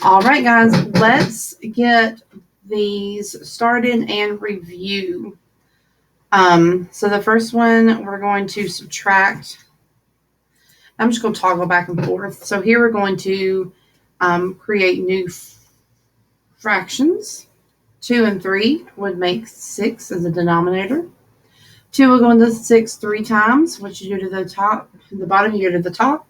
All right, guys, let's get these started and review. So the first one, we're going to subtract. I'm just going to toggle back and forth. So here we're going to create new fractions. 2 and 3 would make 6 as a denominator. 2 will go into 6 3 times, which you do to the top. The bottom, you go to the top.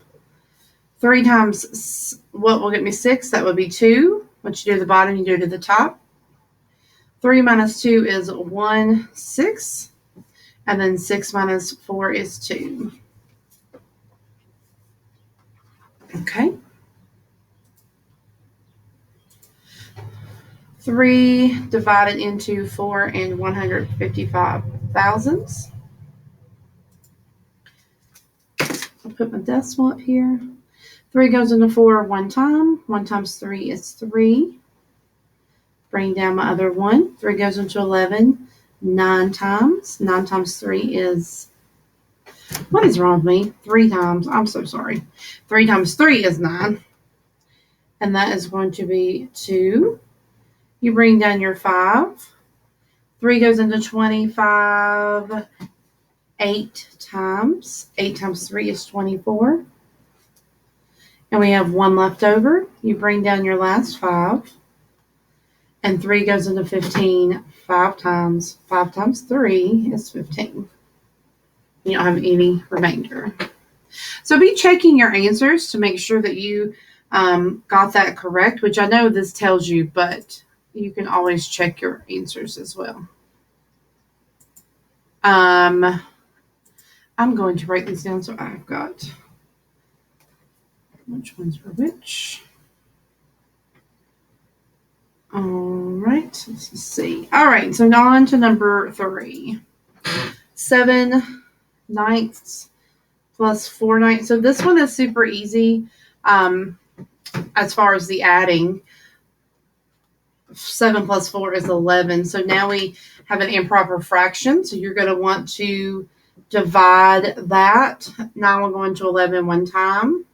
3 times what will get me 6? That would be 2. What you do to the bottom, you do to the top. 3 minus 2 is 1, 6. And then 6 minus 4 is 2. Okay. 3 divided into 4 and 155 thousandths. I'll put my decimal up here. 3 goes into 4 one time. 1 times 3 is 3. Bring down my other 1. 3 goes into 11 9 times. 9 times 3 is... What is wrong with me? 3 times. I'm so sorry. 3 times 3 is 9. And that is going to be 2. You bring down your 5. 3 goes into 25 8 times. 8 times 3 is 24. And we have 1 left over. You bring down your last 5. And 3 goes into 15 5 times. 5 times 3 is 15. You don't have any remainder. So be checking your answers to make sure that you got that correct, which I know this tells you, but you can always check your answers as well. I'm going to write these down so I've got which ones were which. All right, let's see. All right, so now on to number 3. 7 ninths plus 4 ninths. So this one is super easy as far as the adding. 7 plus 4 is 11. So now we have an improper fraction. So you're going to want to divide that. Now we're going to 11 one time.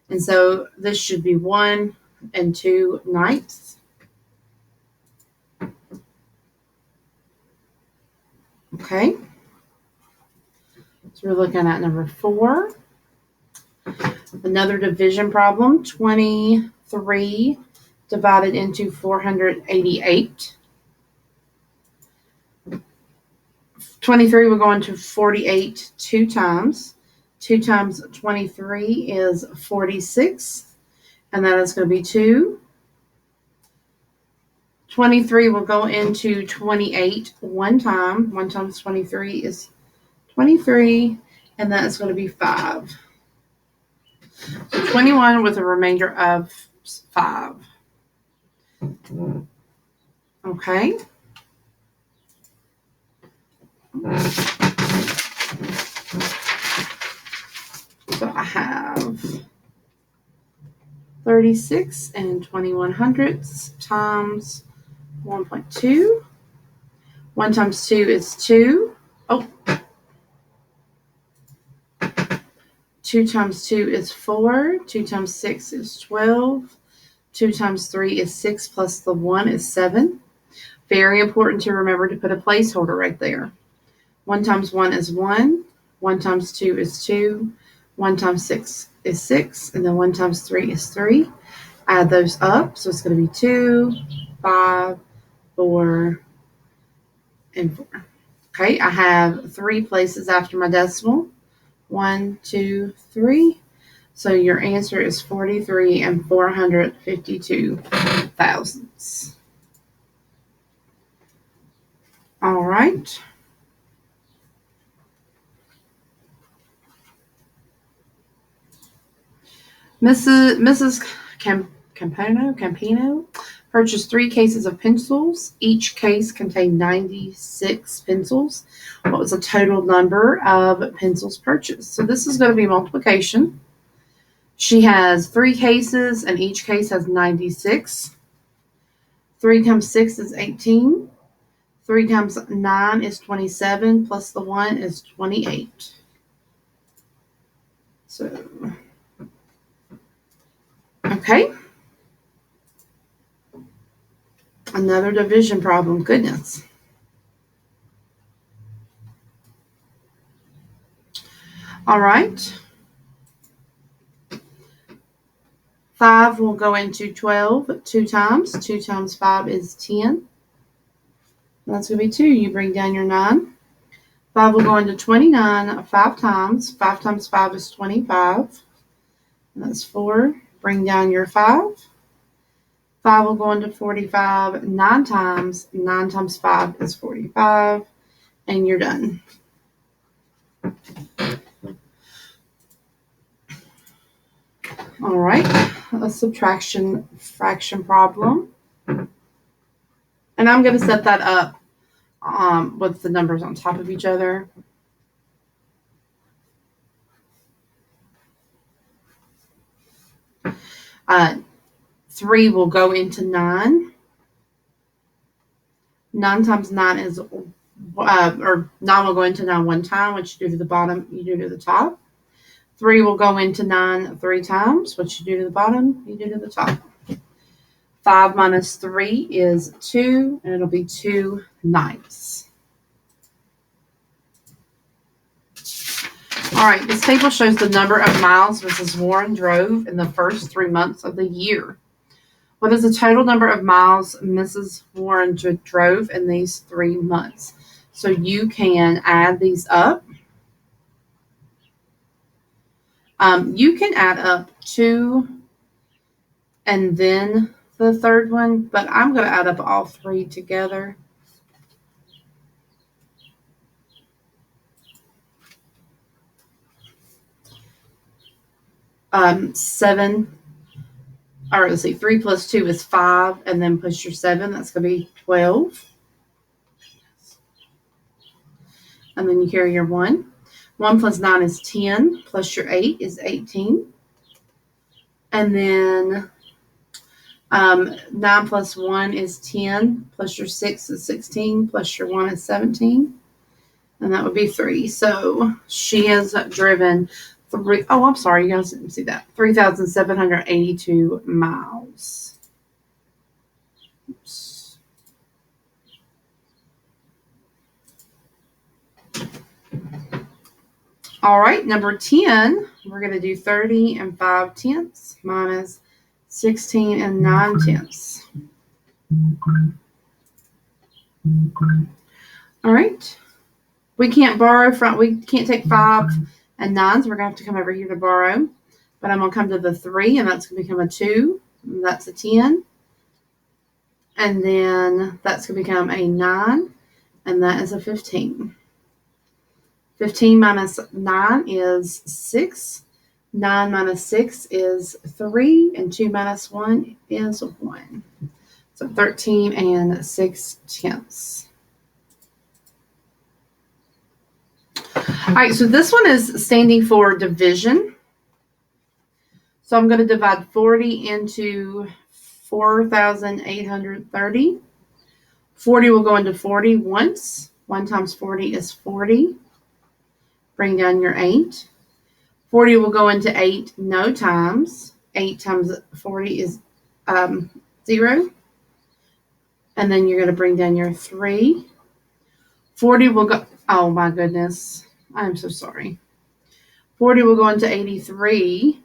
And so this should be 1 and 2 ninths. Okay. So we're looking at number 4. Another division problem. 23 divided into 488. 23 will go into 48 2 times. 2 times 23 is 46. And that is going to be 2. 23 will go into 28 one time. 1 times 23 is 23. And that is going to be 5. So 21 with a remainder of 5. Okay. So I have 36 and 21 hundredths times 1.2. 1 times 2 is 2. Oh. 2 times 2 is 4. 2 times 6 is 12. 2 times 3 is 6 plus the 1 is 7. Very important to remember to put a placeholder right there. 1 times 1 is 1. 1 times 2 is 2. 1 times 6 is 6. And then 1 times 3 is 3. Add those up. So it's going to be 2, 5, 4, and 4. Okay, I have 3 places after my decimal. 1, 2, 3. So your answer is 43 and 452 thousandths. All right. Mrs. Campino purchased 3 cases of pencils. Each case contained 96 pencils. What was the total number of pencils purchased? So this is going to be multiplication. She has 3 cases, and each case has 96. 3 times 6 is 18. 3 times 9 is 27, plus the 1 is 28. So, okay. Another division problem. Goodness. All right. 5 will go into 12 2 times. 2 times 5 is 10. That's going to be 2. You bring down your 9. 5 will go into 29 5 times. 5 times 5 is 25. And that's 4. Bring down your 5. 5 will go into 45 9 times. 9 times 5 is 45. And you're done. All right, a subtraction fraction problem. And I'm going to set that up with the numbers on top of each other. Uh, 3 will go into 9. 9 times 9 is, or 9 will go into 9 one time, which you do to the bottom, you do to the top. 3 will go into 9 3 times, which you do to the bottom, you do to the top. 5 minus 3 is 2, and it'll be 2 ninths. All right, this table shows the number of miles Mrs. Warren drove in the first 3 months of the year. What is the total number of miles Mrs. Warren drove in these 3 months? So you can add these up. You can add up 2 and then the third one, but I'm going to add up all 3 together. Seven, or let's see, 3 plus 2 is 5, and then plus your 7, that's going to be 12. And then you carry your 1. 1 plus 9 is 10, plus your 8 is 18. And then 9 plus 1 is 10, plus your 6 is 16, plus your 1 is 17. And that would be 3. So she has driven 3, oh, I'm sorry, you guys didn't see that, 3,782 miles. Oops. All right, number 10, we're going to do 30 and 5 tenths minus 16 and 9 tenths. All right. We can't take 5 and 9s. We're going to have to come over here to borrow. But I'm going to come to the 3, and that's going to become a 2. And that's a 10. And then that's going to become a 9. And that is a 15. 15 minus 9 is 6. 9 minus 6 is 3. And 2 minus 1 is 1. So 13 and 6 tenths. All right, so this one is standing for division. So I'm going to divide 40 into 4,830. 40 will go into 40 once. 1 times 40 is 40. Bring down your 8. 40 will go into 8 no times. 8 times 40 is 0. And then you're going to bring down your 3. 40 will go, oh my goodness, I'm so sorry. 40 will go into 83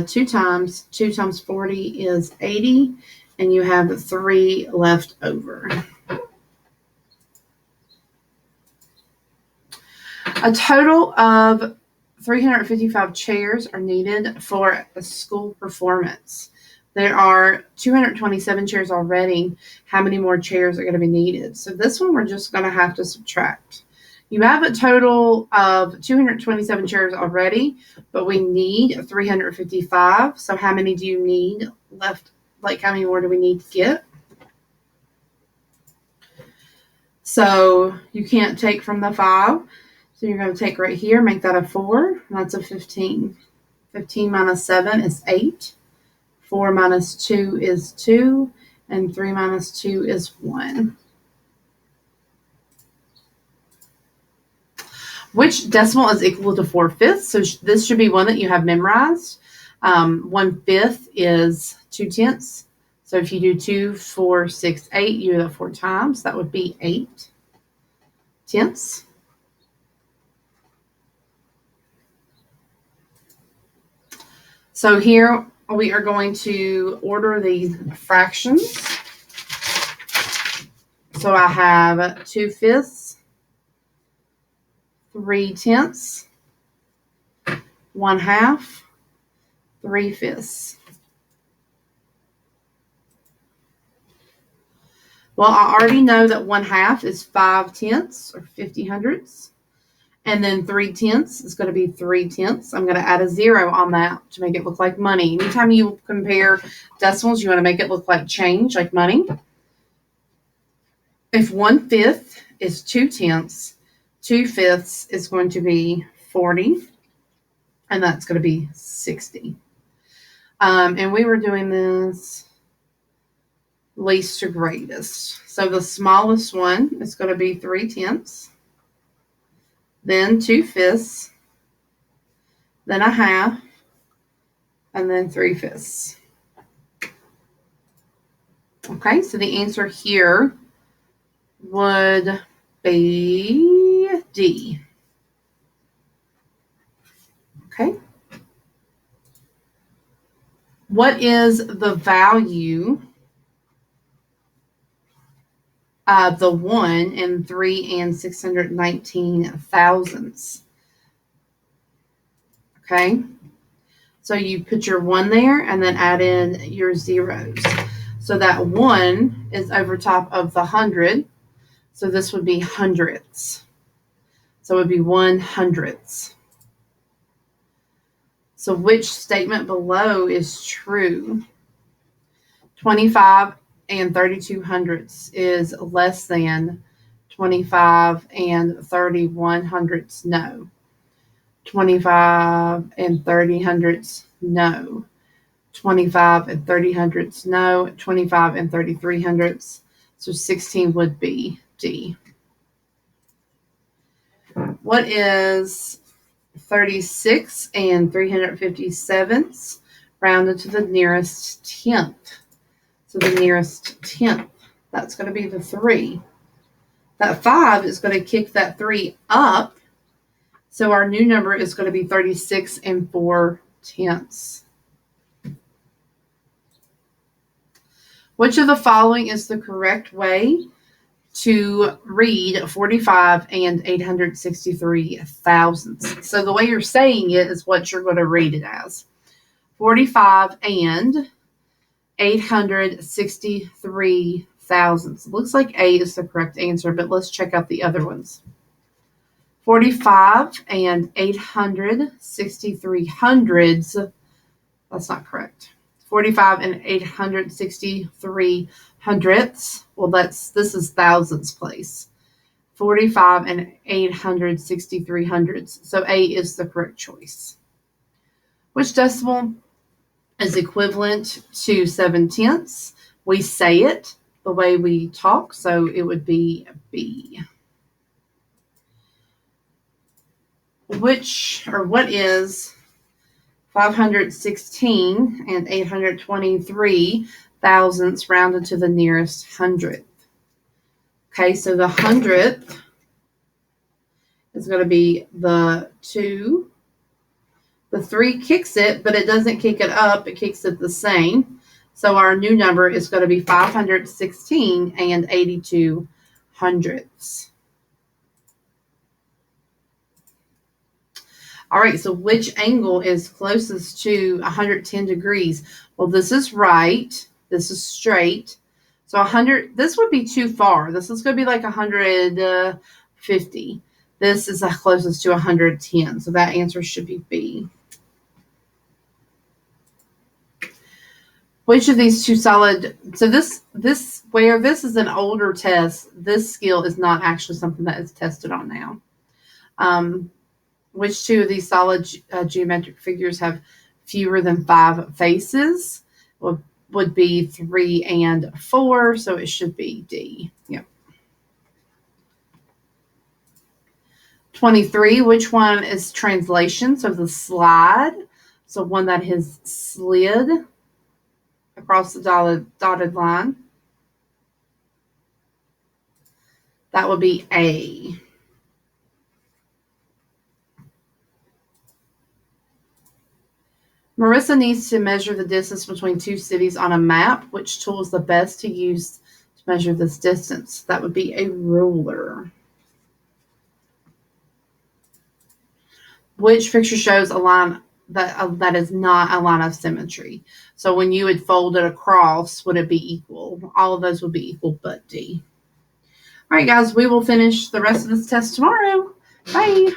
2 times. 2 times 40 is 80, and you have 3 left over. A total of 355 chairs are needed for a school performance. There are 227 chairs already. How many more chairs are going to be needed? So this one we're just going to have to subtract. You have a total of 227 chairs already, but we need 355. So how many do you need left? Like how many more do we need to get? So you can't take from the 5. So you're going to take right here, make that a 4. And that's a 15. 15 minus 7 is 8. 4 minus 2 is 2. And 3 minus 2 is 1. Which decimal is equal to 4/5? So this should be one that you have memorized. 1/5 is 2 tenths. So if you do 2, 4, 6, 8, you do that 4 times. That would be 8 tenths. So here we are going to order these fractions. So I have 2/5, 3/10, 1/2, 3/5. Well, I already know that 1/2 is 5/10 or 50/100. And then 3/10 is going to be 3/10. I'm going to add a 0 on that to make it look like money. Anytime you compare decimals, you want to make it look like change, like money. If 1/5 is 2/10, 2/5 is going to be 40, and that's going to be 60. And we were doing this least to greatest. So the smallest one is going to be 3/10, then 2/5, then 1/2, and then 3/5. Okay, so the answer here would be D. Okay. What is the value of the 1 in 3 and 619 thousandths? Okay. So you put your 1 there and then add in your zeros. So that 1 is over top of the 100. So this would be hundredths. So it would be 1/100. So which statement below is true? 25 and 32/100 is less than 25 and 31/100. No. 25 and 30/100. No. 25 and 30/100. No. 25 and 33/100. So 16 would be D. What is 36 and 357ths rounded to the nearest tenth? So the nearest tenth, that's going to be the 3. That 5 is going to kick that 3 up. So our new number is going to be 36 and 4/10. Which of the following is the correct way to read 45 and 863 thousandths? So the way you're saying it is what you're going to read it as. 45 and 863 thousandths. Looks like A is the correct answer, but let's check out the other ones. 45 and 863 hundredths. That's not correct. 45 and 863 hundredths. Well, this is thousandths place. 45 and 863 hundredths. So A is the correct choice. Which decimal is equivalent to 7/10? We say it the way we talk, so it would be B. What is 516 and 823 thousandths rounded to the nearest hundredth? Okay, so the hundredth is going to be the 2. The 3 kicks it, but it doesn't kick it up. It kicks it the same. So our new number is going to be 516 and 82 hundredths. All right, so which angle is closest to 110 degrees? Well, this is right. This is straight. So 100, this would be too far. This is going to be like 150. This is the closest to 110. So that answer should be B. Which of these two solid, so this where this is an older test, this skill is not actually something that is tested on now. Which two of these solid geometric figures have fewer than 5 faces? Would be 3 and 4, so it should be D. Yep. 23, which one is translation? So the slide, so one that has slid. across the dotted line. That would be A. Marissa needs to measure the distance between two cities on a map. Which tool is the best to use to measure this distance? That would be a ruler. Which picture shows a line that is not a line of symmetry? So when you would fold it across, would it be equal? All of those would be equal but D. All right, guys, we will finish the rest of this test tomorrow. Bye.